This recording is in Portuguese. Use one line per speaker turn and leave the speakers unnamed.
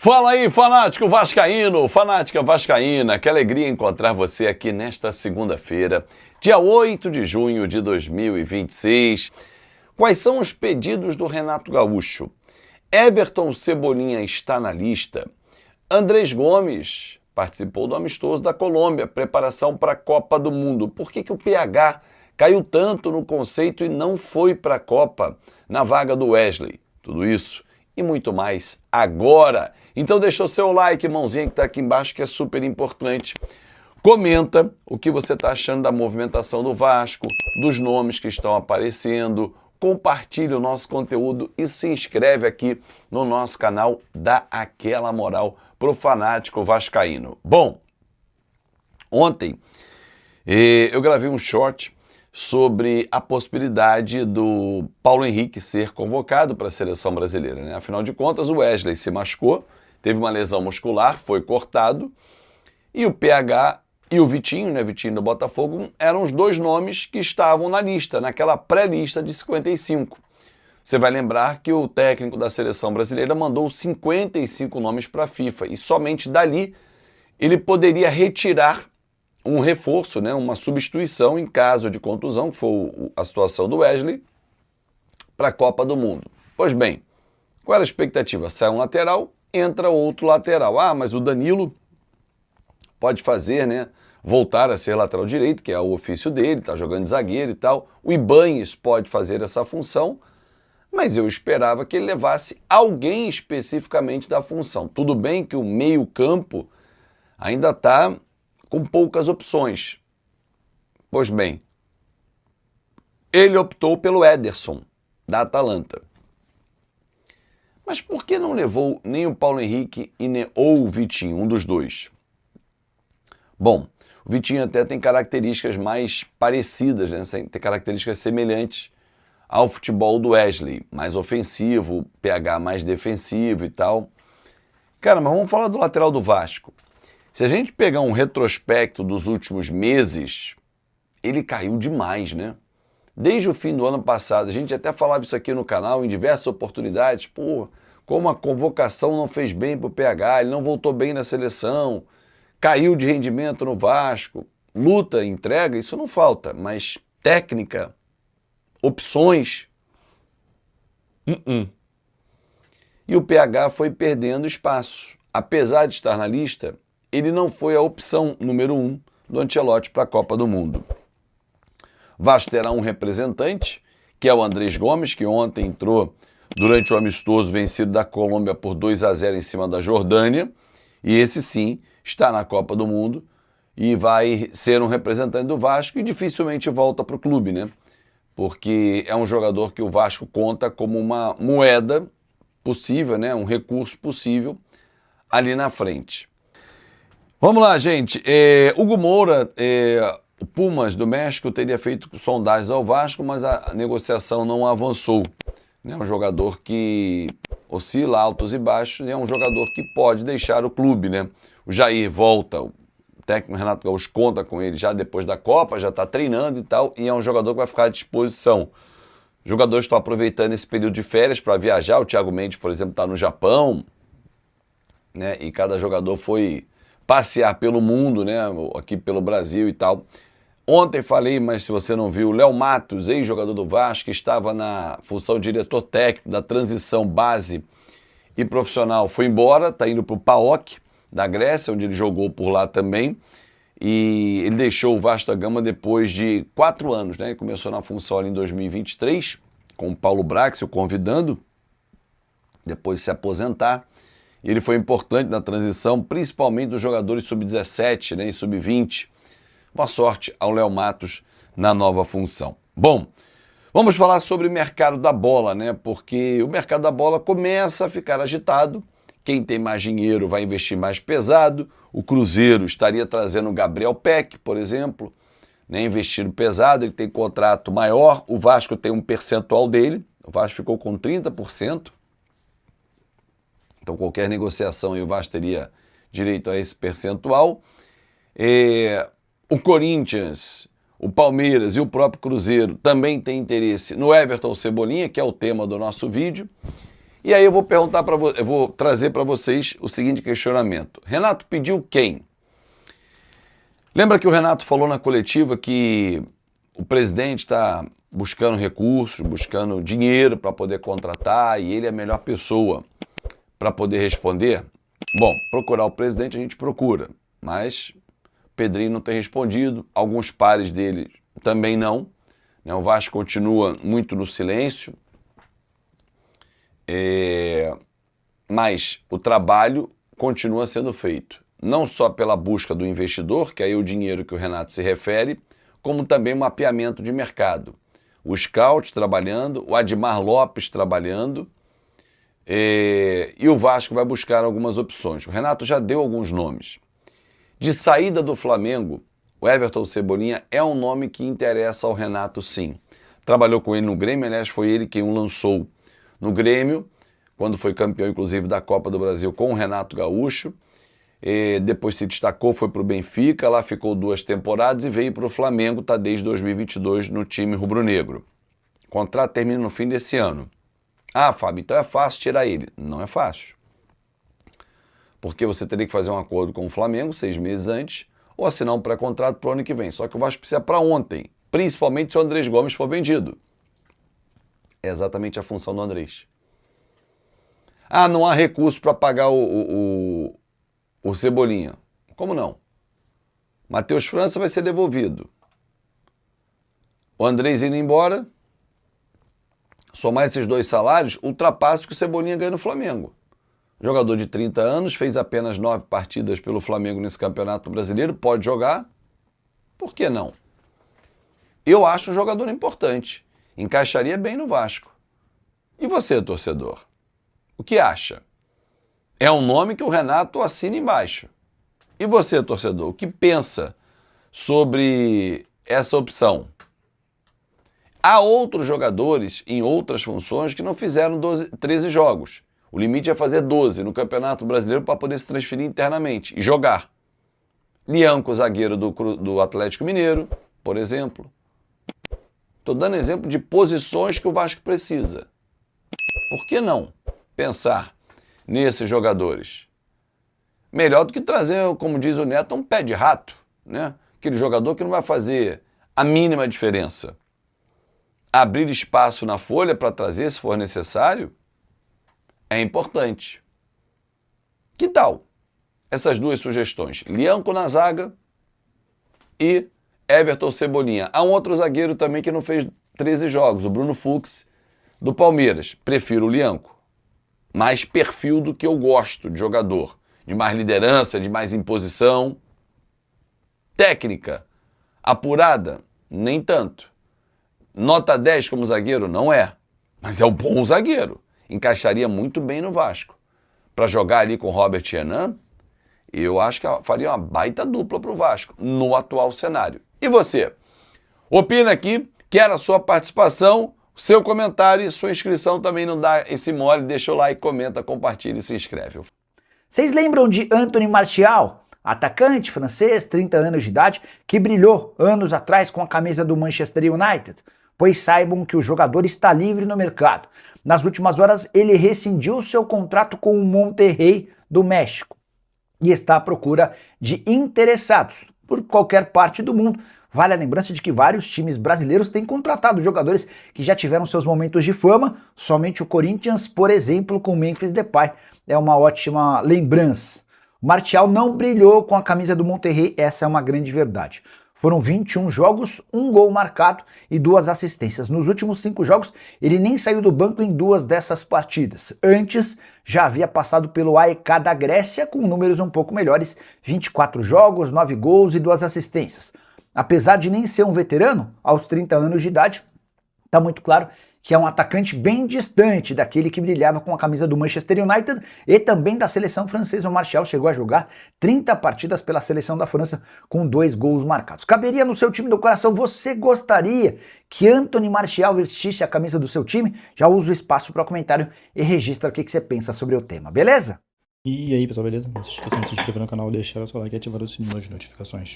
Fala aí, fanático vascaíno, fanática vascaína, que alegria encontrar você aqui nesta segunda-feira, dia 8 de junho de 2026. Quais são os pedidos do Renato Gaúcho? Everton Cebolinha está na lista. Andrés Gomes participou do amistoso da Colômbia, preparação para a Copa do Mundo. Por que o PH caiu tanto no conceito e não foi para a Copa na vaga do Wesley? Tudo isso e muito mais agora. Então deixa o seu like, mãozinha que está aqui embaixo, que é super importante. Comenta o que você está achando da movimentação do Vasco, dos nomes que estão aparecendo. Compartilhe o nosso conteúdo e se inscreve aqui no nosso canal. Dá aquela moral pro fanático vascaíno. Bom, ontem eu gravei um short sobre a possibilidade do Paulo Henrique ser convocado para a seleção brasileira, né? Afinal de contas, o Wesley se machucou, teve uma lesão muscular, foi cortado, e o PH e o Vitinho, né, Vitinho do Botafogo, eram os dois nomes que estavam na lista, naquela pré-lista de 55. Você vai lembrar que o técnico da seleção brasileira mandou 55 nomes para a FIFA, e somente dali ele poderia retirar um reforço, né, uma substituição em caso de contusão, que foi a situação do Wesley, para a Copa do Mundo. Pois bem, qual era a expectativa? Sai um lateral, entra outro lateral. Ah, mas o Danilo pode fazer, né, voltar a ser lateral direito, que é o ofício dele, está jogando de zagueiro e tal. O Ibañez pode fazer essa função, mas eu esperava que ele levasse alguém especificamente da função. Tudo bem que o meio-campo ainda está com poucas opções. Pois bem, ele optou pelo Ederson, da Atalanta. Mas por que não levou nem o Paulo Henrique ou o Vitinho, um dos dois? Bom, o Vitinho até tem características mais parecidas, né? Tem características semelhantes ao futebol do Wesley, mais ofensivo, PH mais defensivo e tal. Cara, mas vamos falar do lateral do Vasco. Se a gente pegar um retrospecto dos últimos meses, ele caiu demais, né? Desde o fim do ano passado, a gente até falava isso aqui no canal em diversas oportunidades. Pô, como a convocação não fez bem para o PH, ele não voltou bem na seleção, caiu de rendimento no Vasco, luta, entrega, isso não falta, mas técnica, opções, E o PH foi perdendo espaço. Apesar de estar na lista, ele não foi a opção número 1 do Ancelotti para a Copa do Mundo. Vasco terá um representante, que é o Andrés Gomes, que ontem entrou durante o amistoso vencido da Colômbia por 2-0 em cima da Jordânia, e esse sim está na Copa do Mundo e vai ser um representante do Vasco e dificilmente volta para o clube, né? Porque é um jogador que o Vasco conta como uma moeda possível, né? Um recurso possível ali na frente. Vamos lá, gente. Hugo Moura, o Pumas do México, teria feito sondagens ao Vasco, mas a negociação não avançou. É um jogador que oscila altos e baixos e é um jogador que pode deixar o clube, né? O Jair volta, o técnico Renato Gaúcho conta com ele já depois da Copa, já está treinando e tal, e é um jogador que vai ficar à disposição. Os jogadores estão aproveitando esse período de férias para viajar. O Thiago Mendes, por exemplo, está no Japão, né? E cada jogador foi passear pelo mundo, né? Aqui pelo Brasil e tal. Ontem falei, mas se você não viu, o Léo Matos, ex-jogador do Vasco, que estava na função de diretor técnico da transição base e profissional, foi embora, está indo para o PAOK da Grécia, onde ele jogou por lá também, e ele deixou o Vasco da Gama depois de 4 anos, né? Ele começou na função ali em 2023, com o Paulo Brax, o convidando, depois de se aposentar. E ele foi importante na transição, principalmente dos jogadores sub-17, né, e sub-20. Boa sorte ao Léo Matos na nova função. Bom, vamos falar sobre o mercado da bola, né? Porque o mercado da bola começa a ficar agitado. Quem tem mais dinheiro vai investir mais pesado. O Cruzeiro estaria trazendo o Gabriel Peck, por exemplo, né? Investindo pesado, ele tem contrato maior. O Vasco tem um percentual dele. O Vasco ficou com 30%. Então qualquer negociação aí o Vasco teria direito a esse percentual. O Corinthians, o Palmeiras e o próprio Cruzeiro também têm interesse no Everton Cebolinha, que é o tema do nosso vídeo. E aí eu vou perguntar eu vou trazer para vocês o seguinte questionamento. Renato pediu quem? Lembra que o Renato falou na coletiva que o presidente está buscando recursos, buscando dinheiro para poder contratar e ele é a melhor pessoa para poder responder? Bom, procurar o presidente a gente procura, mas Pedrinho não tem respondido, alguns pares dele também não, né? O Vasco continua muito no silêncio, mas o trabalho continua sendo feito, não só pela busca do investidor, que aí é o dinheiro que o Renato se refere, como também o mapeamento de mercado. O scout trabalhando, o Admar Lopes trabalhando, e o Vasco vai buscar algumas opções. O Renato já deu alguns nomes. De saída do Flamengo, o Everton Cebolinha é um nome que interessa ao Renato, sim. Trabalhou com ele no Grêmio, aliás, foi ele quem o lançou no Grêmio, quando foi campeão, inclusive, da Copa do Brasil com o Renato Gaúcho. Depois se destacou, foi para o Benfica, lá ficou 2 temporadas e veio para o Flamengo, está desde 2022 no time rubro-negro. O contrato termina no fim desse ano. Ah, Fábio, então é fácil tirar ele. Não é fácil. Porque você teria que fazer um acordo com o Flamengo 6 meses antes ou assinar um pré-contrato para o ano que vem. Só que o Vasco precisa para ontem, principalmente se o Andrés Gomes for vendido. É exatamente a função do Andrés. Ah, não há recurso para pagar o Cebolinha. Como não? Matheus França vai ser devolvido. O Andrés indo embora, somar esses 2 salários, ultrapassa o que o Cebolinha ganha no Flamengo. Jogador de 30 anos, fez apenas 9 partidas pelo Flamengo nesse Campeonato Brasileiro, pode jogar, por que não? Eu acho um jogador importante, encaixaria bem no Vasco. E você, torcedor? O que acha? É um nome que o Renato assina embaixo. E você, torcedor, o que pensa sobre essa opção? Há outros jogadores em outras funções que não fizeram 13 jogos. O limite é fazer 12 no Campeonato Brasileiro para poder se transferir internamente e jogar. Lianco, zagueiro do Atlético Mineiro, por exemplo. Estou dando exemplo de posições que o Vasco precisa. Por que não pensar nesses jogadores? Melhor do que trazer, como diz o Neto, um pé de rato, né? Aquele jogador que não vai fazer a mínima diferença. Abrir espaço na folha para trazer, se for necessário, é importante. Que tal essas 2 sugestões? Lianco na zaga e Everton Cebolinha. Há um outro zagueiro também que não fez 13 jogos, o Bruno Fux, do Palmeiras. Prefiro o Lianco. Mais perfil do que eu gosto de jogador. De mais liderança, de mais imposição. Técnica apurada? Nem tanto. Nota 10 como zagueiro? Não é. Mas é um bom zagueiro. Encaixaria muito bem no Vasco. Para jogar ali com Robert Renan, eu acho que faria uma baita dupla para o Vasco, no atual cenário. E você? Opina aqui, quero a sua participação, seu comentário e sua inscrição também não dá esse mole. Deixa o like, comenta, compartilha e se inscreve.
Vocês lembram de Anthony Martial? Atacante francês, 30 anos de idade, que brilhou anos atrás com a camisa do Manchester United? Pois saibam que o jogador está livre no mercado. Nas últimas horas, ele rescindiu seu contrato com o Monterrey do México e está à procura de interessados por qualquer parte do mundo. Vale a lembrança de que vários times brasileiros têm contratado jogadores que já tiveram seus momentos de fama, somente o Corinthians, por exemplo, com Memphis Depay. É uma ótima lembrança. Martial não brilhou com a camisa do Monterrey, essa é uma grande verdade. Foram 21 jogos, 1 gol marcado e 2 assistências. Nos últimos 5 jogos, ele nem saiu do banco em 2 dessas partidas. Antes, já havia passado pelo AEK da Grécia com números um pouco melhores, 24 jogos, 9 gols e 2 assistências. Apesar de nem ser um veterano, aos 30 anos de idade, está muito claro que é um atacante bem distante daquele que brilhava com a camisa do Manchester United e também da seleção francesa. O Martial chegou a jogar 30 partidas pela seleção da França com 2 gols marcados. Caberia no seu time do coração? Você gostaria que Anthony Martial vestisse a camisa do seu time? Já usa o espaço para comentário e registra o que você pensa sobre o tema, beleza?
E aí pessoal, beleza? Não se esqueçam de se inscrever no canal, deixar o seu like e ativar o sininho das notificações.